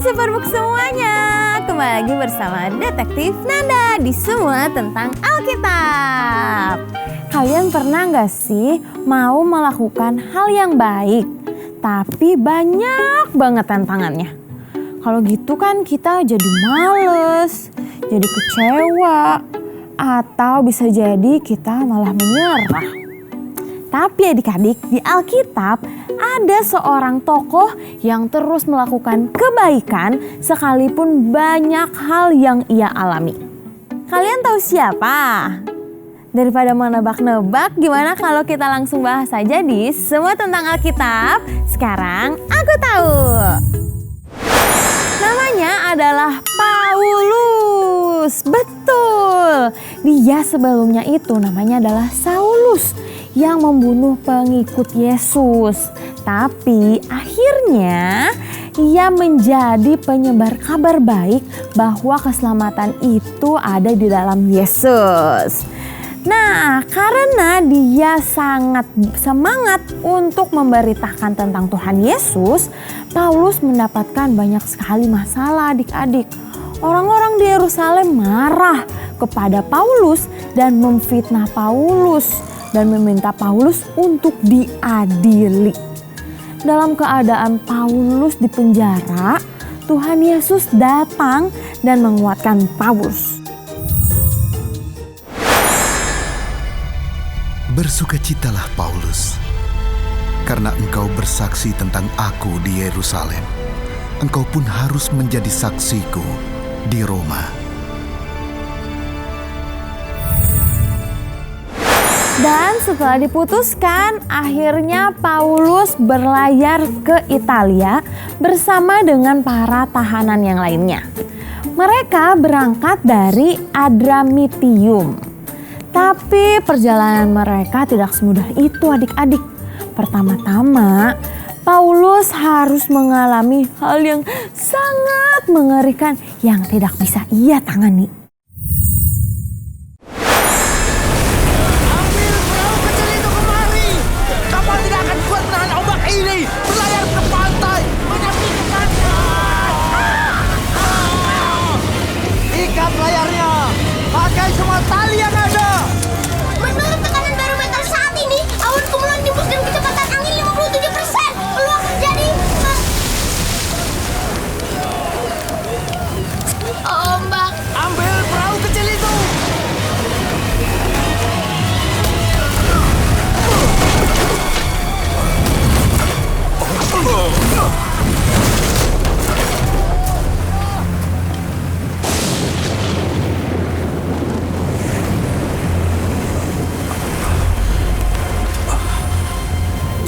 Superbook semuanya, kembali lagi bersama Detektif Nanda di Semua Tentang Alkitab. Kalian pernah gak sih mau melakukan hal yang baik, tapi banyak banget tantangannya? Kalau gitu kan kita jadi males, jadi kecewa, atau bisa jadi kita malah menyerah. Tapi adik-adik, di Alkitab ada seorang tokoh yang terus melakukan kebaikan sekalipun banyak hal yang ia alami. Kalian tahu siapa? Daripada menebak-nebak, gimana kalau kita langsung bahas saja di Semua Tentang Alkitab? Sekarang aku tahu. Namanya adalah Paulus. Betul. Dia sebelumnya itu namanya adalah Saulus yang membunuh pengikut Yesus. Tapi akhirnya ia menjadi penyebar kabar baik bahwa keselamatan itu ada di dalam Yesus. Nah, karena dia sangat semangat untuk memberitakan tentang Tuhan Yesus, Paulus mendapatkan banyak sekali masalah adik-adik. Orang-orang di Yerusalem marah kepada Paulus dan memfitnah Paulus dan meminta Paulus untuk diadili. Dalam keadaan Paulus di penjara, Tuhan Yesus datang dan menguatkan Paulus. Bersukacitalah Paulus, karena engkau bersaksi tentang aku di Yerusalem. Engkau pun harus menjadi saksiku di Roma. Dan setelah diputuskan, akhirnya Paulus berlayar ke Italia bersama dengan para tahanan yang lainnya. Mereka berangkat dari Adramitium. Tapi perjalanan mereka tidak semudah itu adik-adik. Pertama-tama, Paulus harus mengalami hal yang sangat mengerikan yang tidak bisa ia tangani.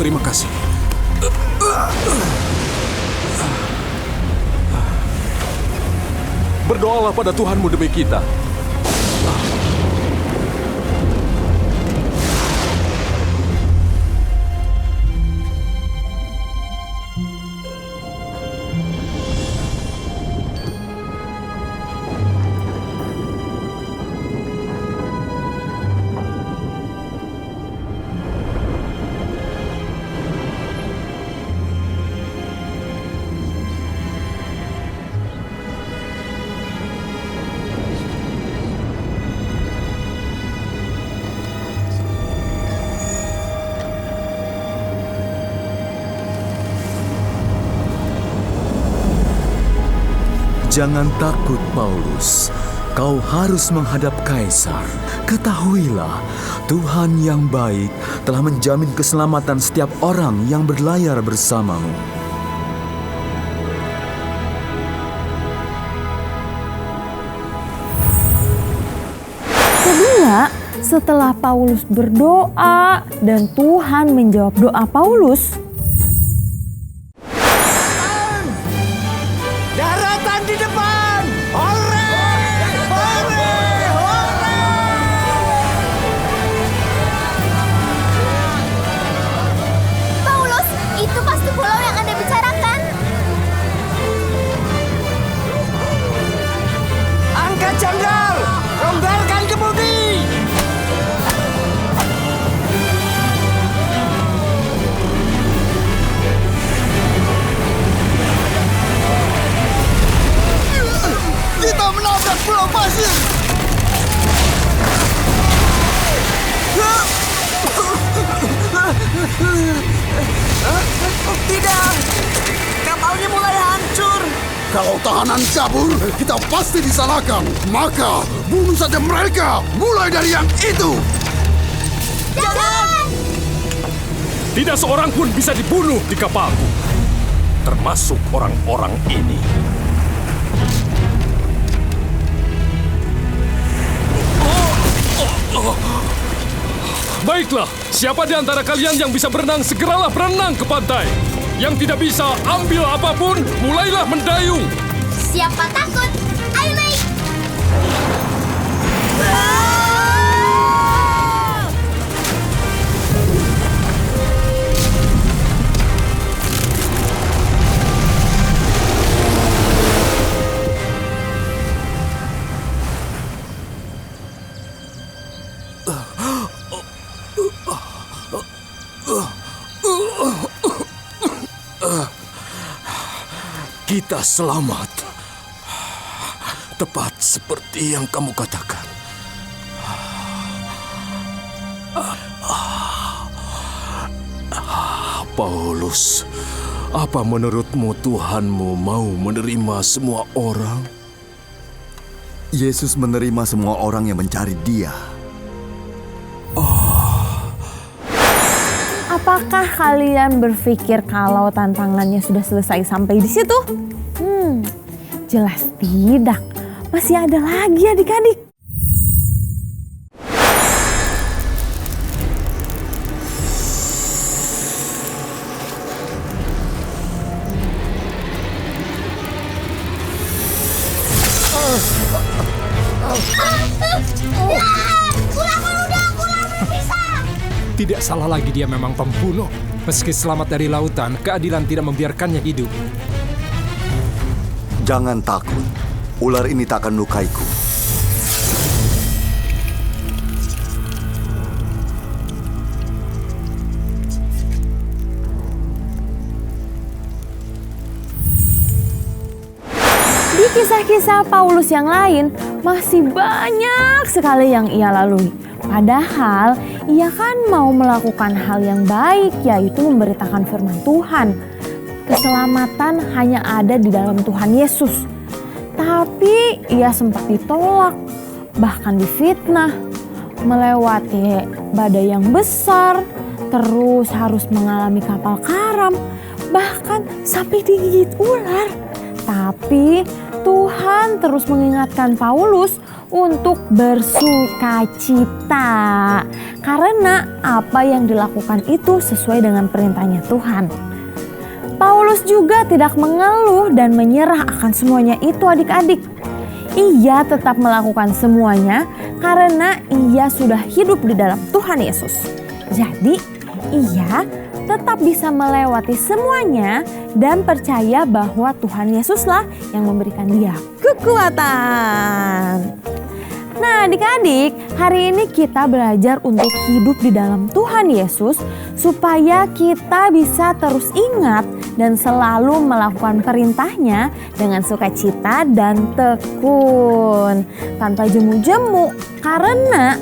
Terima kasih. Berdoalah pada Tuhanmu demi kita. Jangan takut, Paulus. Kau harus menghadap Kaisar. Ketahuilah, Tuhan yang baik telah menjamin keselamatan setiap orang yang berlayar bersamamu. Kedua, setelah Paulus berdoa dan Tuhan menjawab doa Paulus, pulau pasir. Tidak, kapalnya mulai hancur. Kalau tahanan kabur, kita pasti disalahkan. Maka bunuh saja mereka, mulai dari yang itu. Jangan! Tidak seorang pun bisa dibunuh di kapalku, termasuk orang-orang ini. Baiklah, siapa di antara kalian yang bisa berenang, segeralah berenang ke pantai. Yang tidak bisa, ambil apapun, mulailah mendayung. Siapa takut? Ayo naik! Kita selamat. Tepat seperti yang kamu katakan. Paulus, apa menurutmu Tuhanmu mau menerima semua orang? Yesus menerima semua orang yang mencari Dia. Apakah kalian berpikir kalau tantangannya sudah selesai sampai di situ? Jelas tidak. Masih ada lagi adik-adik. Tidak salah lagi, dia memang pembunuh. Meski selamat dari lautan, keadilan tidak membiarkannya hidup. Jangan takut, ular ini tak akan melukaiku. Di kisah-kisah Paulus yang lain, masih banyak sekali yang ia lalui. Padahal ia kan mau melakukan hal yang baik, yaitu memberitakan firman Tuhan. Keselamatan hanya ada di dalam Tuhan Yesus. Tapi ia sempat ditolak, bahkan difitnah, melewati badai yang besar, terus harus mengalami kapal karam, bahkan sampai digigit ular. Tapi Tuhan terus mengingatkan Paulus untuk bersukacita karena apa yang dilakukan itu sesuai dengan perintahnya Tuhan. Paulus juga tidak mengeluh dan menyerah akan semuanya itu adik-adik. Ia tetap melakukan semuanya karena ia sudah hidup di dalam Tuhan Yesus. Jadi ia tetap bisa melewati semuanya dan percaya bahwa Tuhan Yesuslah yang memberikan dia kekuatan. Nah adik-adik, hari ini kita belajar untuk hidup di dalam Tuhan Yesus supaya kita bisa terus ingat dan selalu melakukan perintahnya dengan sukacita dan tekun. Tanpa jemu-jemu, karena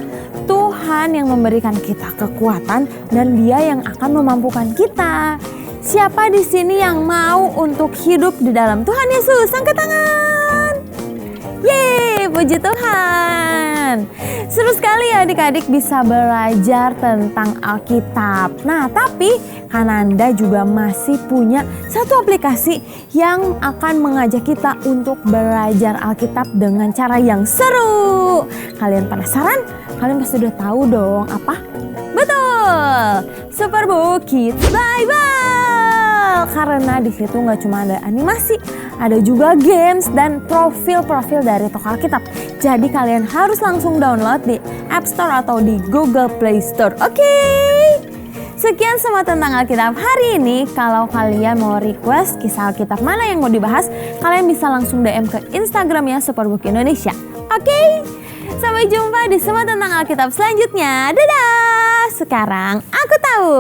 Tuhan yang memberikan kita kekuatan dan Dia yang akan memampukan kita. Siapa di sini yang mau untuk hidup di dalam Tuhan Yesus? Angkat tangan. Yeay, puji Tuhan. Seru sekali ya adik-adik bisa belajar tentang Alkitab. Nah, tapi Kananda juga masih punya satu aplikasi yang akan mengajak kita untuk belajar Alkitab dengan cara yang seru. Kalian penasaran? Kalian pasti udah tahu dong apa? Betul, Superbook Kids Bible. Karena di situ nggak cuma ada animasi, ada juga games dan profil-profil dari tokoh Alkitab. Jadi kalian harus langsung download di App Store atau di Google Play Store. Oke? Sekian semua tentang Alkitab hari ini. Kalau kalian mau request kisah Alkitab mana yang mau dibahas, kalian bisa langsung DM ke Instagramnya Superbook Indonesia. Oke? Sampai jumpa di semua tentang Alkitab selanjutnya. Dadah! Sekarang aku tahu.